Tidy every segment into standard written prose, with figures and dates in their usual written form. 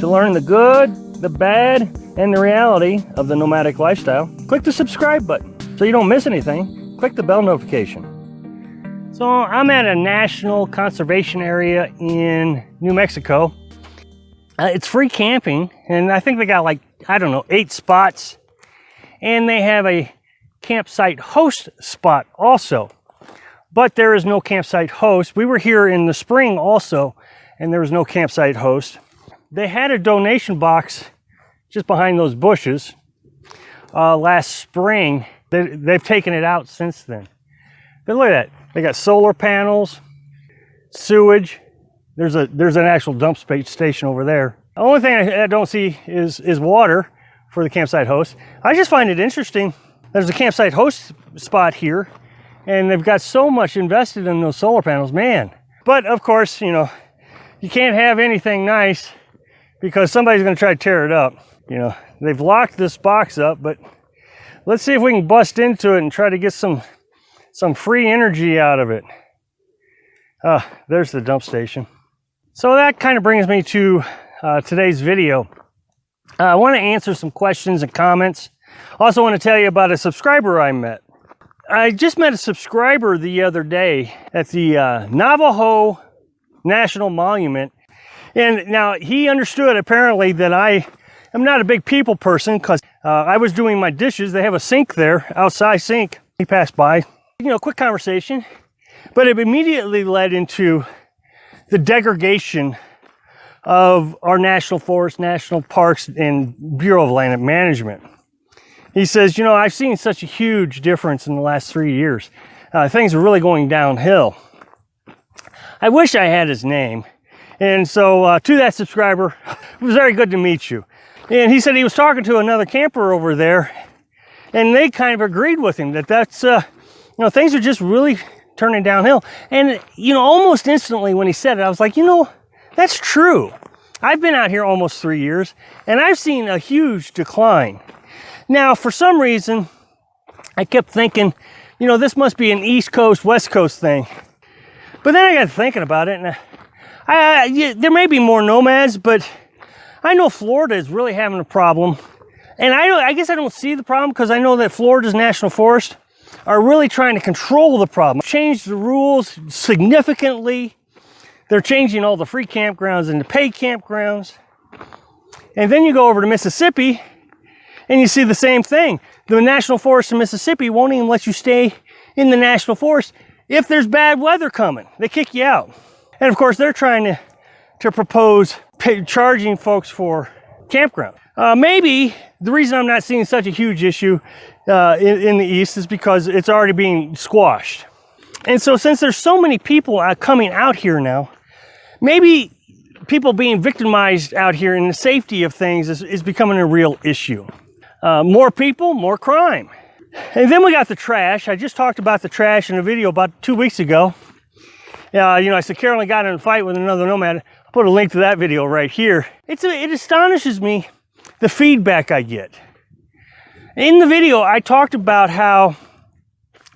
To learn the good, the bad, and the reality of the nomadic lifestyle, click the subscribe button so you don't miss anything. Click the bell notification. So I'm at a national conservation area in New Mexico. It's free camping, and I think they got like, I don't know, 8 spots. And they have a campsite host spot also. But there is no campsite host. We were here in the spring also, and there was no campsite host. They had a donation box just behind those bushes last spring. They've taken it out since then. But look at that. They got solar panels, sewage. There's an actual dump station over there. The only thing I don't see is water for the campsite host. I just find it interesting. There's a campsite host spot here, and they've got so much invested in those solar panels, man. But of course, you know, you can't have anything nice because somebody's going to try to tear it up. You know, they've locked this box up, but let's see if we can bust into it and try to get some free energy out of it. There's the dump station. So that kind of brings me to today's video. I want to answer some questions and comments. Also want to tell you about a subscriber I met. I just met a subscriber the other day at the Navajo National Monument. And now he understood apparently that I am not a big people person because I was doing my dishes. They have a sink there, outside sink. He passed by. You know, quick conversation, but it immediately led into the degradation of our national forests, national parks, and Bureau of Land Management. He says, you know, I've seen such a huge difference in the last 3 years. Things are really going downhill. I wish I had his name. And so to that subscriber, it was very good to meet you. And he said he was talking to another camper over there, and they kind of agreed with him that that's, you know, things are just really turning downhill. And, you know, almost instantly when he said it, I was like, you know, that's true. I've been out here almost 3 years, and I've seen a huge decline. Now, for some reason, I kept thinking, you know, this must be an East Coast, West Coast thing. But then I got thinking about it, and there may be more nomads, but I know Florida is really having a problem. And I guess I don't see the problem because I know that Florida's national forest are really trying to control the problem. Change the rules significantly. They're changing all the free campgrounds into paid campgrounds. And then you go over to Mississippi and you see the same thing. The national forest in Mississippi won't even let you stay in the national forest if there's bad weather coming. They kick you out. And of course, they're trying to propose charging folks for campground. Maybe the reason I'm not seeing such a huge issue in the East is because it's already being squashed. And so since there's so many people coming out here now, maybe people being victimized out here in the safety of things is becoming a real issue. More people, more crime. And then we got the trash. I just talked about the trash in a video about 2 weeks ago. You know, I said Carolyn got in a fight with another nomad. I'll put a link to that video right here. It astonishes me the feedback I get. In the video, I talked about how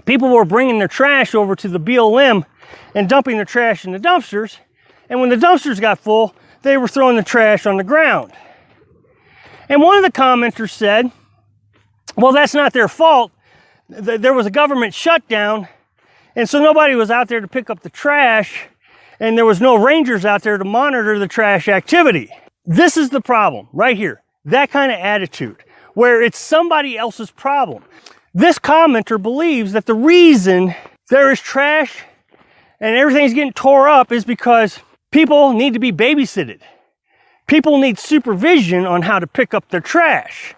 people were bringing their trash over to the BLM and dumping their trash in the dumpsters. And when the dumpsters got full, they were throwing the trash on the ground. And one of the commenters said, well, that's not their fault. There was a government shutdown, and so nobody was out there to pick up the trash, and there was no rangers out there to monitor the trash activity. This is the problem right here. That kind of attitude, where it's somebody else's problem. This commenter believes that the reason there is trash and everything's getting tore up is because people need to be babysitted. People need supervision on how to pick up their trash.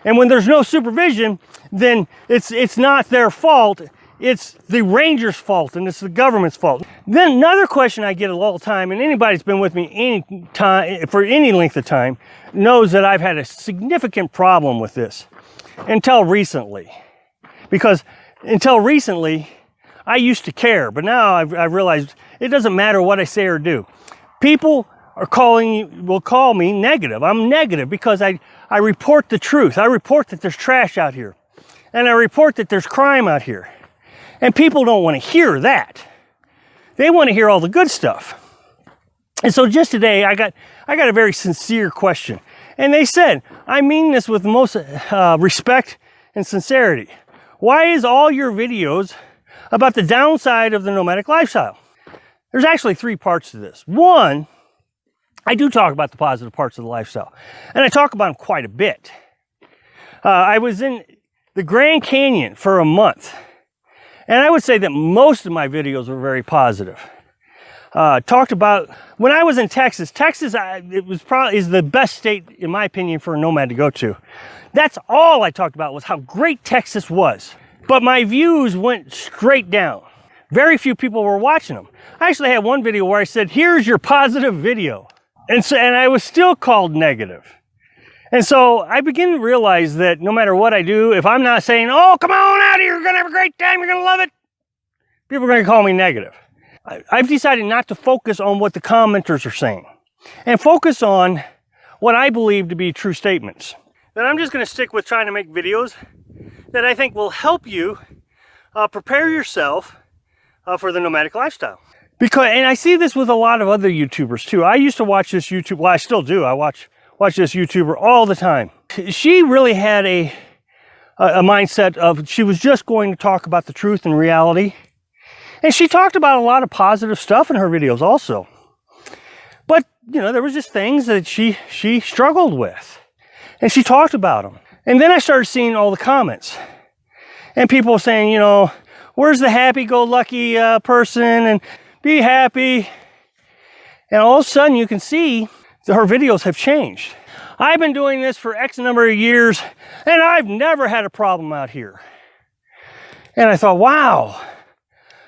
And when there's no supervision, then it's not their fault. It's the ranger's fault, and it's the government's fault. Then another question I get all the time, and anybody that's been with me any time for any length of time knows that I've had a significant problem with this until recently. Because until recently, I used to care, but now I've realized it doesn't matter what I say or do. People will call me negative. I'm negative because I report the truth. I report that there's trash out here, and I report that there's crime out here. And people don't want to hear that. They want to hear all the good stuff. And so just today, I got a very sincere question. And they said, I mean this with the most respect and sincerity. Why is all your videos about the downside of the nomadic lifestyle? There's actually 3 parts to this. One, I do talk about the positive parts of the lifestyle, and I talk about them quite a bit. I was in the Grand Canyon for a month, and I would say that most of my videos were very positive. Talked about when I was in Texas. Texas, it was probably is the best state, in my opinion, for a nomad to go to. That's all I talked about, was how great Texas was. But my views went straight down. Very few people were watching them. I actually had one video where I said, here's your positive video. And I was still called negative. And so I begin to realize that no matter what I do, if I'm not saying, oh, come on out here, you're going to have a great time, you're going to love it, people are going to call me negative. I've decided not to focus on what the commenters are saying and focus on what I believe to be true statements. Then I'm just going to stick with trying to make videos that I think will help you prepare yourself for the nomadic lifestyle. And I see this with a lot of other YouTubers too. I used to watch this YouTube, well, I still do. I watch this YouTuber all the time. She really had a mindset of she was just going to talk about the truth and reality. And she talked about a lot of positive stuff in her videos also. But, you know, there was just things that she struggled with. And she talked about them. And then I started seeing all the comments. And people saying, you know, where's the happy-go-lucky person? And be happy. And all of a sudden you can see that her videos have changed. I've been doing this for X number of years, and I've never had a problem out here. And I thought, wow.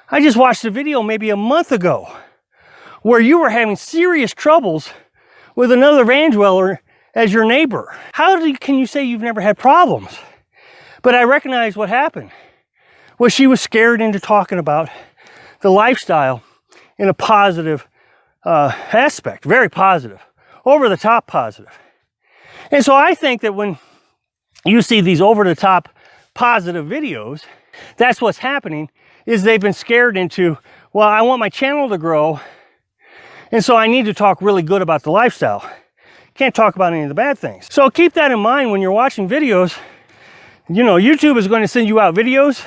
I just watched a video maybe a month ago where you were having serious troubles with another van dweller as your neighbor. Can you say you've never had problems? But I recognize what happened. Well, she was scared into talking about the lifestyle in a positive aspect, very positive, over the top positive. And so I think that when you see these over the top positive videos, that's what's happening. Is they've been scared into, well, I want my channel to grow, and so I need to talk really good about the lifestyle. Can't talk about any of the bad things. So keep that in mind when you're watching videos. You know, YouTube is going to send you out videos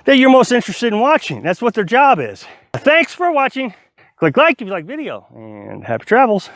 that you're most interested in watching. That's what their job is. Thanks for watching. Click like if you like video, and happy travels.